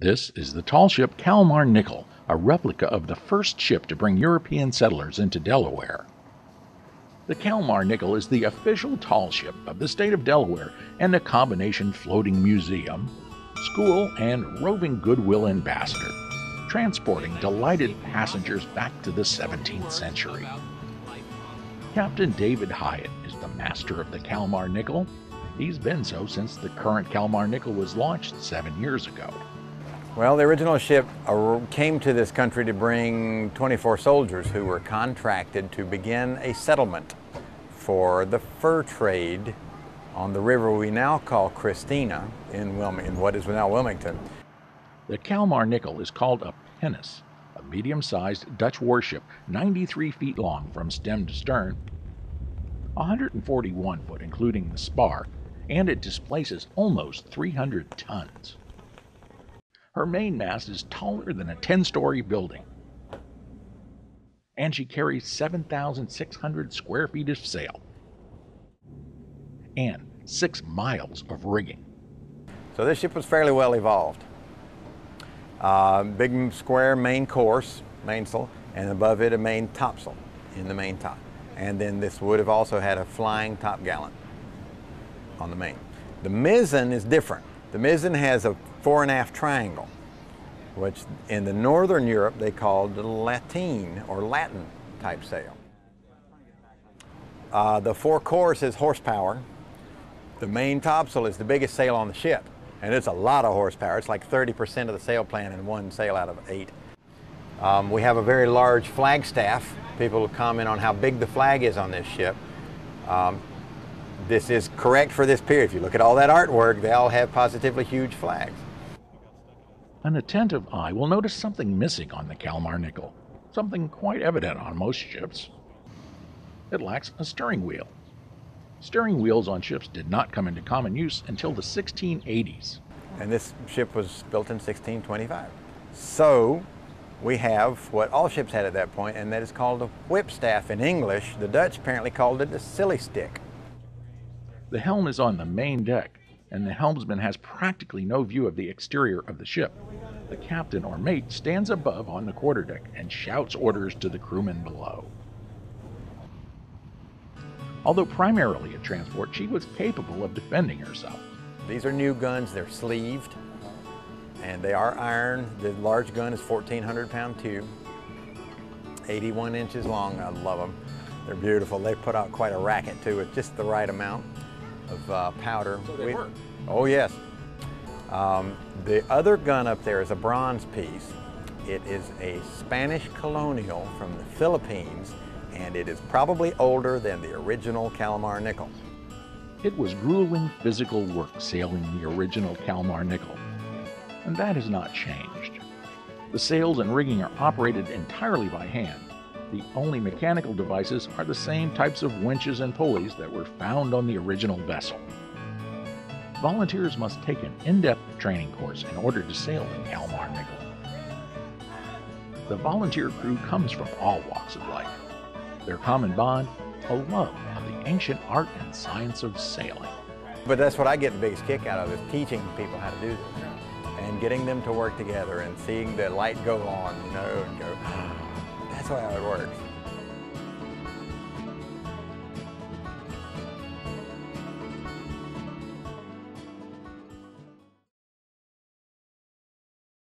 This is the tall ship Kalmar Nyckal, a replica of the first ship to bring European settlers into Delaware. The Kalmar Nyckal is the official tall ship of the state of Delaware and a combination floating museum, school, and roving goodwill ambassador, transporting delighted passengers back to the 17th century. Captain David Hyatt is the master of the Kalmar Nyckal. He's been so since the current Kalmar Nyckal was launched 7 years ago. Well, the original ship came to this country to bring 24 soldiers who were contracted to begin a settlement for the fur trade on the river we now call Christina in what is now Wilmington. The Kalmar Nyckal is called a pinnace, a medium-sized Dutch warship 93 feet long from stem to stern, 141 foot including the spar, and it displaces almost 300 tons. Her mainmast is taller than a 10-story building, and she carries 7,600 square feet of sail and 6 miles of rigging. So this ship was fairly well evolved. Big square main course, mainsail, and above it a main topsail in the main top. And then this would have also had a flying top gallant on the main. The mizzen is different. The mizzen has a fore and aft triangle, which in the northern Europe they called Latin or Latin type sail. The forecourse is horsepower. The main topsail is the biggest sail on the ship, and it's a lot of horsepower. It's like 30% of the sail plan in one sail out of 8. We have a very large flag staff. People comment on how big the flag is on this ship. This is correct for this period. If you look at all that artwork, they all have positively huge flags. An attentive eye will notice something missing on the Kalmar Nyckal, something quite evident on most ships. It lacks a steering wheel. Steering wheels on ships did not come into common use until the 1680s. And this ship was built in 1625. So we have what all ships had at that point, and that is called a whipstaff in English. The Dutch apparently called it a silly stick. The helm is on the main deck, and the helmsman has practically no view of the exterior of the ship. The captain or mate stands above on the quarterdeck and shouts orders to the crewmen below. Although primarily a transport, she was capable of defending herself. These are new guns. They're sleeved, and they are iron. The large gun is 1,400-pound tube, 81 inches long. I love them. They're beautiful. They put out quite a racket, too, with just the right amount of powder. So they work. Oh, yes. The other gun up there is a bronze piece. It is a Spanish colonial from the Philippines, and it is probably older than the original Kalmar Nyckal. It was grueling physical work sailing the original Kalmar Nyckal, and that has not changed. The sails and rigging are operated entirely by hand. The only mechanical devices are the same types of winches and pulleys that were found on the original vessel. Volunteers must take an in-depth training course in order to sail the Kalmar Nyckal. The volunteer crew comes from all walks of life. Their common bond, a love of the ancient art and science of sailing. But that's what I get the biggest kick out of, is teaching people how to do this and getting them to work together and seeing the light go on, and go. That's how it works.